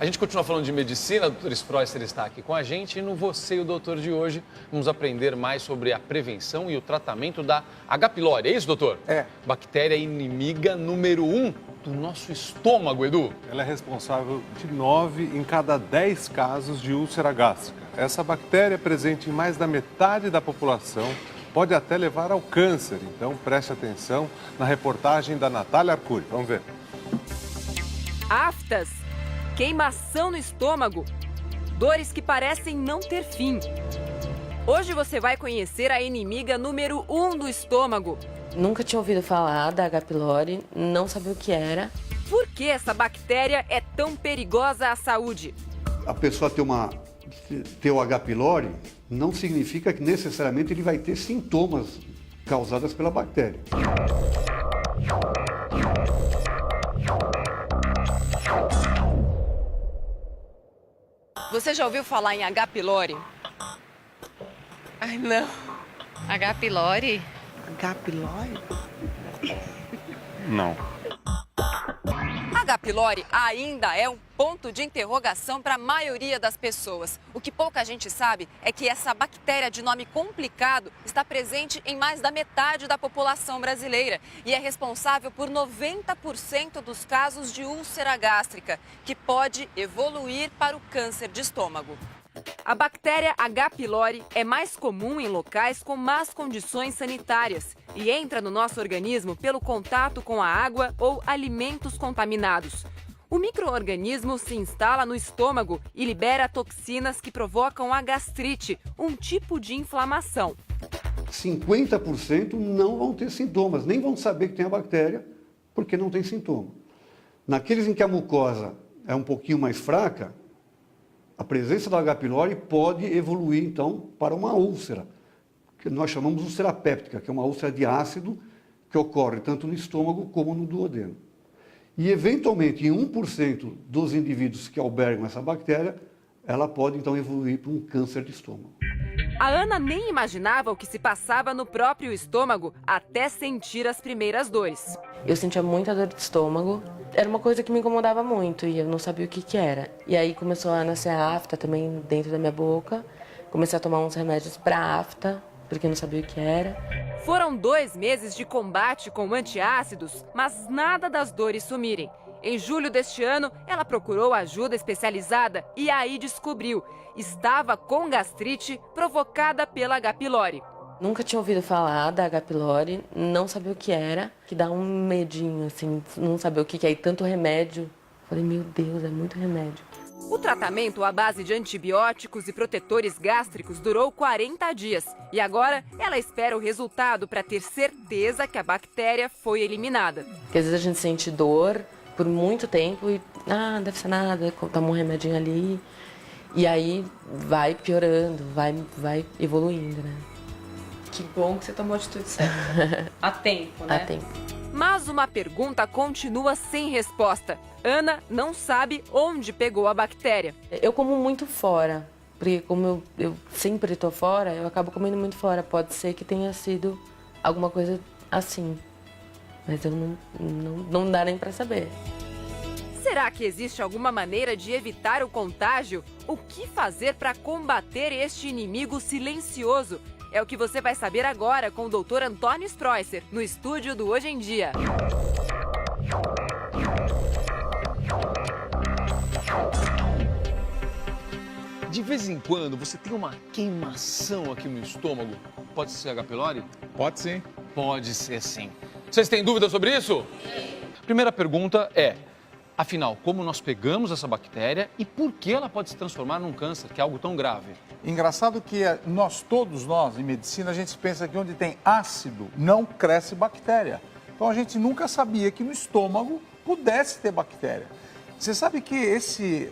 A gente continua falando de medicina, o Dr. Spreusser está aqui com a gente e no Você e o Doutor de hoje vamos aprender mais sobre a prevenção e o tratamento da H. pylori. É isso, doutor? É. Bactéria inimiga número 1 do nosso estômago, Edu. Ela é responsável de 9 em cada 10 casos de úlcera gástrica. Essa bactéria é presente em mais da metade da população, pode até levar ao câncer. Então preste atenção na reportagem da Natália Arcuri. Vamos ver. Aftas, queimação no estômago, dores que parecem não ter fim. Hoje você vai conhecer a inimiga número 1 do estômago. Nunca tinha ouvido falar da H. pylori, não sabia o que era. Por que essa bactéria é tão perigosa à saúde? A pessoa ter o H. pylori não significa que necessariamente ele vai ter sintomas causados pela bactéria. Você já ouviu falar em H. pylori? Ai, não. H. pylori? H. pylori? Não. H. pylori ainda é um ponto de interrogação para a maioria das pessoas. O que pouca gente sabe é que essa bactéria de nome complicado está presente em mais da metade da população brasileira e é responsável por 90% dos casos de úlcera gástrica, que pode evoluir para o câncer de estômago. A bactéria H. pylori é mais comum em locais com más condições sanitárias e entra no nosso organismo pelo contato com a água ou alimentos contaminados. O micro-organismo se instala no estômago e libera toxinas que provocam a gastrite, um tipo de inflamação. 50% não vão ter sintomas, nem vão saber que tem a bactéria, porque não tem sintoma. Naqueles em que a mucosa é um pouquinho mais fraca, a presença da H. pylori pode evoluir, então, para uma úlcera, que nós chamamos de úlcera péptica, que é uma úlcera de ácido que ocorre tanto no estômago como no duodeno. E, eventualmente, em 1% dos indivíduos que albergam essa bactéria, ela pode, então, evoluir para um câncer de estômago. A Ana nem imaginava o que se passava no próprio estômago até sentir as primeiras dores. Eu sentia muita dor de estômago, era uma coisa que me incomodava muito e eu não sabia o que era. E aí começou a nascer a afta também dentro da minha boca, comecei a tomar uns remédios para afta, porque eu não sabia o que era. Foram 2 meses de combate com antiácidos, mas nada das dores sumirem. Em julho deste ano, ela procurou ajuda especializada e aí descobriu: estava com gastrite provocada pela H. pylori. Nunca tinha ouvido falar da H. pylori, não sabia o que era, que dá um medinho, assim, não saber o que é. E tanto remédio. Falei, meu Deus, é muito remédio. O tratamento à base de antibióticos e protetores gástricos durou 40 dias. E agora ela espera o resultado para ter certeza que a bactéria foi eliminada. Porque às vezes a gente sente dor por muito tempo e, deve ser nada, toma um remedinho ali. E aí vai piorando, vai evoluindo, né? Que bom que você tomou a atitude certa. A tempo, né? Há tempo. Mas uma pergunta continua sem resposta. Ana não sabe onde pegou a bactéria. Eu como muito fora, porque como eu sempre estou fora, eu acabo comendo muito fora. Pode ser que tenha sido alguma coisa assim, mas eu não dá nem para saber. Será que existe alguma maneira de evitar o contágio? O que fazer para combater este inimigo silencioso? É o que você vai saber agora com o Dr. Antônio Spreusser, no estúdio do Hoje em Dia. De vez em quando você tem uma queimação aqui no estômago. Pode ser H. pylori? Pode sim. Pode ser sim. Vocês têm dúvida sobre isso? Primeira pergunta é, afinal, como nós pegamos essa bactéria e por que ela pode se transformar num câncer, que é algo tão grave? Engraçado que todos nós, em medicina, a gente pensa que onde tem ácido não cresce bactéria. Então a gente nunca sabia que no estômago pudesse ter bactéria. Você sabe que esse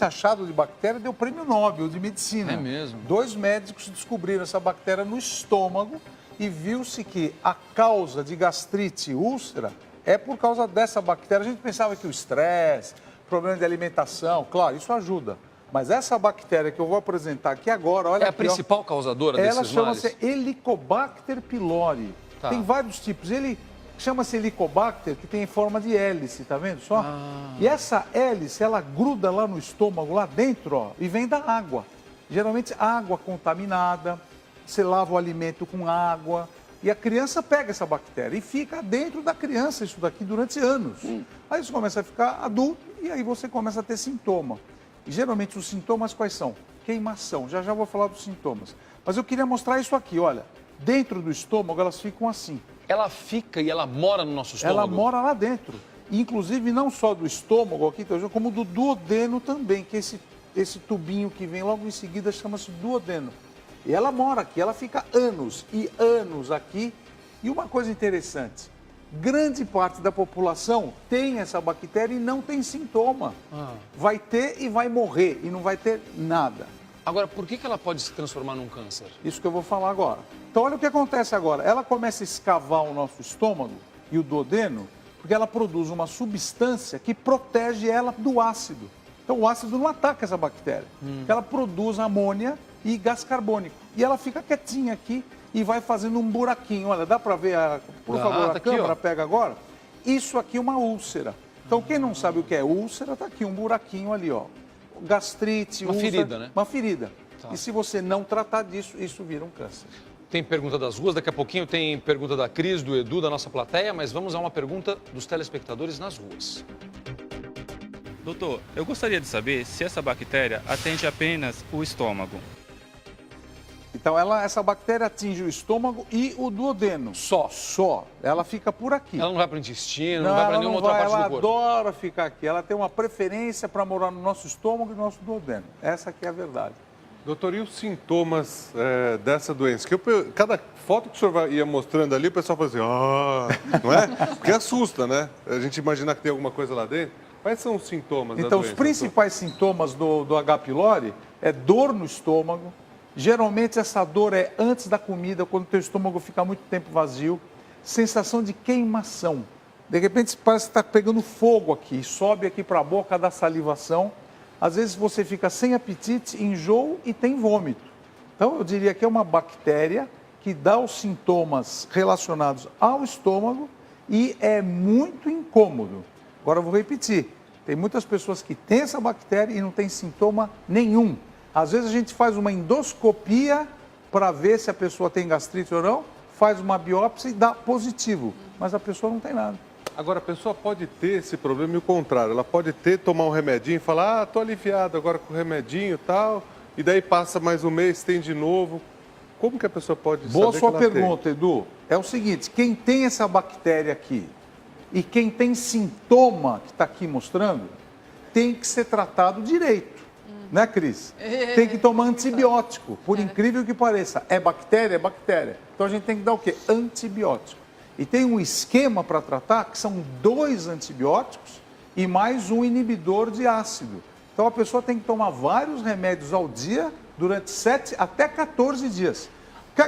achado de bactéria deu prêmio Nobel de medicina. É mesmo? 2 médicos descobriram essa bactéria no estômago e viu-se que a causa de gastrite e úlcera é por causa dessa bactéria. A gente pensava que o estresse, problema de alimentação, claro, isso ajuda. Mas essa bactéria que eu vou apresentar aqui agora, olha É a aqui, principal causadora desses ela males? chama-se Helicobacter pylori. Tá. Tem vários tipos. Ele chama-se Helicobacter, que tem forma de hélice, tá vendo só? E essa hélice, ela gruda lá no estômago, lá dentro, ó, e vem da água. Geralmente água contaminada, você lava o alimento com água, e a criança pega essa bactéria e fica dentro da criança isso daqui durante anos. Aí você começa a ficar adulto e aí você começa a ter sintoma. E geralmente os sintomas quais são? Queimação, já vou falar dos sintomas. Mas eu queria mostrar isso aqui, olha. Dentro do estômago elas ficam assim. Ela fica e ela mora no nosso estômago? Ela mora lá dentro. Inclusive não só do estômago aqui, como do duodeno também, que esse tubinho que vem logo em seguida chama-se duodeno. E ela mora aqui, ela fica anos e anos aqui. E uma coisa interessante, grande parte da população tem essa bactéria e não tem sintoma. Vai ter e vai morrer e não vai ter nada. Agora, por que ela pode se transformar num câncer? Isso que eu vou falar agora. Então, olha o que acontece agora. Ela começa a escavar o nosso estômago e o duodeno, porque ela produz uma substância que protege ela do ácido. Então, o ácido não ataca essa bactéria. Ela produz amônia e gás carbônico. E ela fica quietinha aqui e vai fazendo um buraquinho. Olha, dá para ver, por favor, a câmera pega agora. Isso aqui é uma úlcera. Então, quem não sabe o que é úlcera, tá aqui um buraquinho ali, ó. Gastrite, uma úlcera, ferida, né? Uma ferida. Tá. E se você não tratar disso, isso vira um câncer. Tem pergunta das ruas, daqui a pouquinho tem pergunta da Cris, do Edu, da nossa plateia, mas vamos a uma pergunta dos telespectadores nas ruas. Doutor, eu gostaria de saber se essa bactéria atende apenas o estômago. Então, essa bactéria atinge o estômago e o duodeno. Só. Ela fica por aqui. Ela não vai para o intestino, não vai para nenhuma outra parte do corpo. Ela adora ficar aqui. Ela tem uma preferência para morar no nosso estômago e no nosso duodeno. Essa aqui é a verdade. Doutor, e os sintomas dessa doença? Cada foto que o senhor ia mostrando ali, o pessoal fala assim, não é? Porque assusta, né? A gente imagina que tem alguma coisa lá dentro. Quais são os sintomas da doença? Então, os principais sintomas do H. pylori é dor no estômago. Geralmente essa dor é antes da comida, quando o teu estômago fica muito tempo vazio. Sensação de queimação. De repente parece que está pegando fogo aqui, sobe aqui para a boca, dá salivação. Às vezes você fica sem apetite, enjoo e tem vômito. Então eu diria que é uma bactéria que dá os sintomas relacionados ao estômago e é muito incômodo. Agora eu vou repetir, tem muitas pessoas que têm essa bactéria e não tem sintoma nenhum. Às vezes a gente faz uma endoscopia para ver se a pessoa tem gastrite ou não, faz uma biópsia e dá positivo, mas a pessoa não tem nada. Agora, a pessoa pode ter esse problema e o contrário. Ela pode tomar um remedinho e falar, tô aliviado agora com o remedinho e tal, e daí passa mais um mês, tem de novo. Como que a pessoa pode saber que ela tem? Boa sua pergunta, Edu. É o seguinte, quem tem essa bactéria aqui e quem tem sintoma que está aqui mostrando, tem que ser tratado direito. Né, Cris? Tem que tomar antibiótico, por incrível que pareça. É bactéria? É bactéria. Então a gente tem que dar o quê? Antibiótico. E tem um esquema para tratar que são 2 antibióticos e mais um inibidor de ácido. Então a pessoa tem que tomar vários remédios ao dia durante 7 até 14 dias.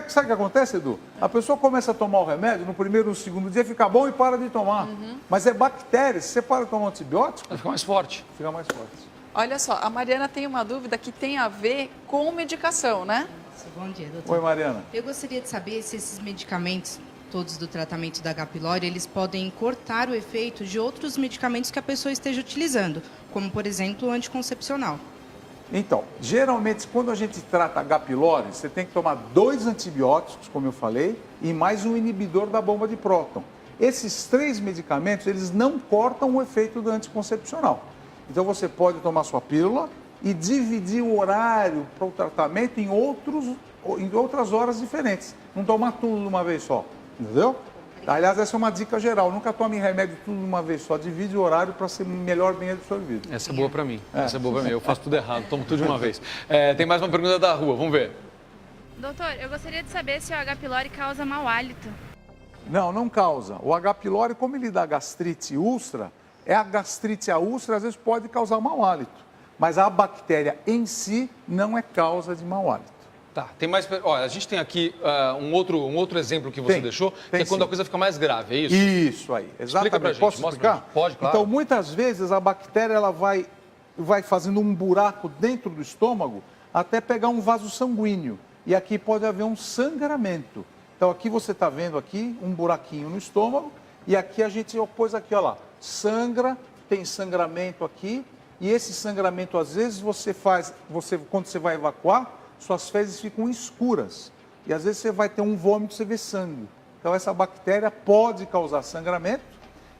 Sabe o que acontece, Edu? A pessoa começa a tomar o remédio, no primeiro ou no segundo dia fica bom e para de tomar. Mas é bactéria. Se você para de tomar um antibiótico... Ela fica mais forte. Fica mais forte. Olha só, a Mariana tem uma dúvida que tem a ver com medicação, né? Bom dia, doutor. Oi, Mariana. Eu gostaria de saber se esses medicamentos, todos do tratamento da H. pylori, eles podem cortar o efeito de outros medicamentos que a pessoa esteja utilizando, como, por exemplo, o anticoncepcional. Então, geralmente, quando a gente trata H. pylori, você tem que tomar 2 antibióticos, como eu falei, e mais um inibidor da bomba de próton. Esses 3 medicamentos, eles não cortam o efeito do anticoncepcional. Então, você pode tomar sua pílula e dividir o horário para o tratamento em outras horas diferentes. Não tomar tudo de uma vez só, entendeu? Aliás, essa é uma dica geral. Nunca tome remédio tudo de uma vez só. Divide o horário para ser melhor bem absorvido. Essa é boa para mim. Essa é boa para mim. Eu faço tudo errado, tomo tudo de uma vez. Tem mais uma pergunta da rua, vamos ver. Doutor, eu gostaria de saber se o H. pylori causa mau hálito. Não, não causa. O H. pylori, como ele dá gastrite e úlcera, a gastrite e a úlcera às vezes pode causar mau hálito. Mas a bactéria em si não é causa de mau hálito. Tá, tem mais... Olha, a gente tem aqui um outro exemplo que você deixou, que é quando a coisa fica mais grave, é isso? Isso aí, exatamente. Explica pra gente, Posso explicar? Pode, claro. Então, muitas vezes a bactéria ela vai fazendo um buraco dentro do estômago até pegar um vaso sanguíneo. E aqui pode haver um sangramento. Então, aqui você está vendo aqui um buraquinho no estômago E aqui a gente pôs aqui, olha lá, sangra, tem sangramento aqui, e esse sangramento, às vezes, quando você vai evacuar, suas fezes ficam escuras. E às vezes você vai ter um vômito, você vê sangue. Então essa bactéria pode causar sangramento,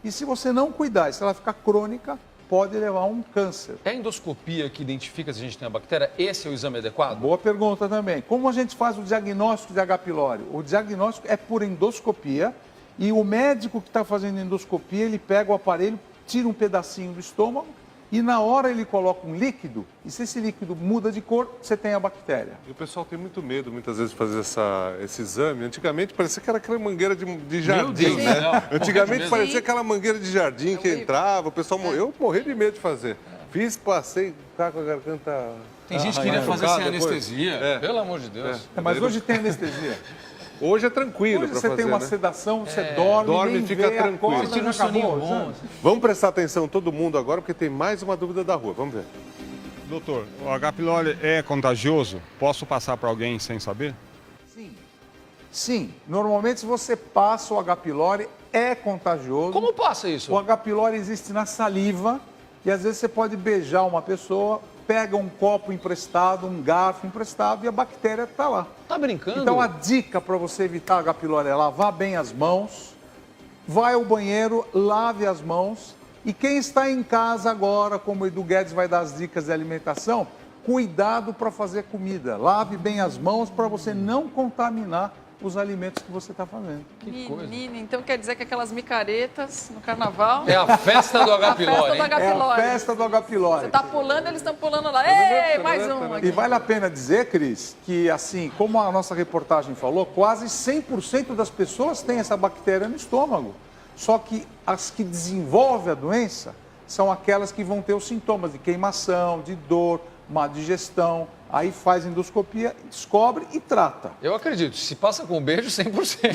e se você não cuidar, se ela ficar crônica, pode levar a um câncer. É a endoscopia que identifica se a gente tem a bactéria? Esse é o exame adequado? Boa pergunta também. Como a gente faz o diagnóstico de H. pylori? O diagnóstico é por endoscopia, e o médico que está fazendo endoscopia, ele pega o aparelho, tira um pedacinho do estômago, e na hora ele coloca um líquido, e se esse líquido muda de cor, você tem a bactéria. E o pessoal tem muito medo, muitas vezes, de fazer esse exame. Antigamente parecia que era aquela mangueira de jardim, né? Não, Antigamente parecia aquela mangueira de jardim que entrava, o pessoal eu morri de medo de fazer. Fiz, passei, tá com a garganta... Tem gente que queria fazer sem depois. anestesia, pelo amor de Deus. Mas hoje tem anestesia. Hoje é tranquilo para Hoje você fazer, tem uma né? sedação, você dorme e fica tranquilo. Acorda, Tira um soninho bom. Vamos prestar atenção todo mundo agora, porque tem mais uma dúvida da rua. Vamos ver. Doutor, o H. pylori é contagioso? Posso passar para alguém sem saber? Sim. Sim. Normalmente, se você passa o H. pylori, é contagioso. Como passa isso? O H. pylori existe na saliva e às vezes você pode beijar uma pessoa, pega um copo emprestado, um garfo emprestado e a bactéria está lá. Tá brincando? Então a dica para você evitar H. pylori é lavar bem as mãos, vai ao banheiro, lave as mãos. E quem está em casa agora, como o Edu Guedes vai dar as dicas de alimentação, cuidado para fazer comida. Lave bem as mãos para você não contaminar os alimentos que você está fazendo. Que coisa. Menina, então quer dizer que aquelas micaretas no carnaval... É a festa do H. pylori, A festa do H. É a pylori. festa do H. pylori. Você está pulando, eles estão pulando lá. Ei, mais um aqui. E vale a pena dizer, Cris, que assim, como a nossa reportagem falou, quase 100% das pessoas têm essa bactéria no estômago. Só que as que desenvolvem a doença são aquelas que vão ter os sintomas de queimação, de dor, má digestão. Aí faz endoscopia, descobre e trata. Eu acredito, se passa com um beijo, 100%.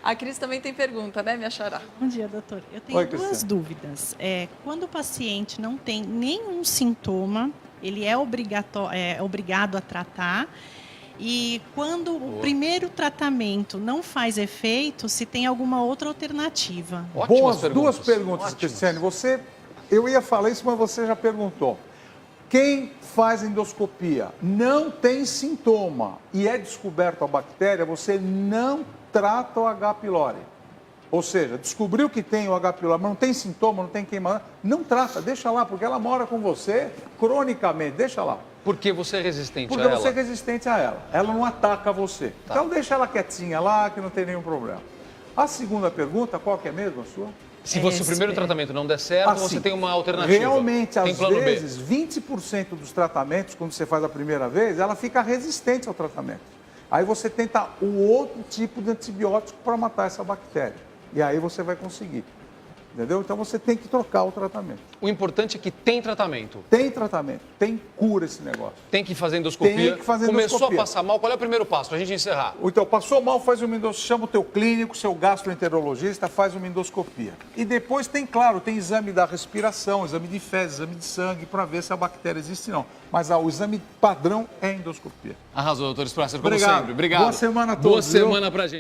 A Cris também tem pergunta, né, minha xará? Bom dia, doutor. Eu tenho Oi, duas Cristiane. dúvidas. Quando o paciente não tem nenhum sintoma, ele é obrigado a tratar. E quando o primeiro tratamento não faz efeito, se tem alguma outra alternativa? Duas perguntas, Cristiane. Eu ia falar isso, mas você já perguntou. Quem faz endoscopia não tem sintoma e é descoberto a bactéria, você não trata o H. pylori. Ou seja, descobriu que tem o H. pylori, mas não tem sintoma, não tem queimação, não trata, deixa lá, porque ela mora com você cronicamente, deixa lá. Porque você é resistente Porque a ela. você é resistente a ela. Ela não ataca você. Tá. Então deixa ela quietinha lá, que não tem nenhum problema. A segunda pergunta, qual que é mesmo a sua? Se o primeiro tratamento não der certo, Assim, você tem uma alternativa. Realmente, tem às plano vezes, B. 20% dos tratamentos, quando você faz a primeira vez, ela fica resistente ao tratamento. Aí você tenta o outro tipo de antibiótico para matar essa bactéria. E aí você vai conseguir. Entendeu? Então você tem que trocar o tratamento. O importante é que tem tratamento. Tem tratamento, tem cura esse negócio. Tem que fazer endoscopia. Tem que fazer Começou endoscopia. a passar mal, qual é o primeiro passo para a gente encerrar? Então, passou mal, faz uma endoscopia, chama o teu clínico, seu gastroenterologista, faz uma endoscopia. E depois tem, claro, tem exame da respiração, exame de fezes, exame de sangue, para ver se a bactéria existe ou não. Mas o exame padrão é endoscopia. Arrasou, doutor Sprasser, como Obrigado. sempre. Obrigado. Boa semana a todos. Boa semana pra gente.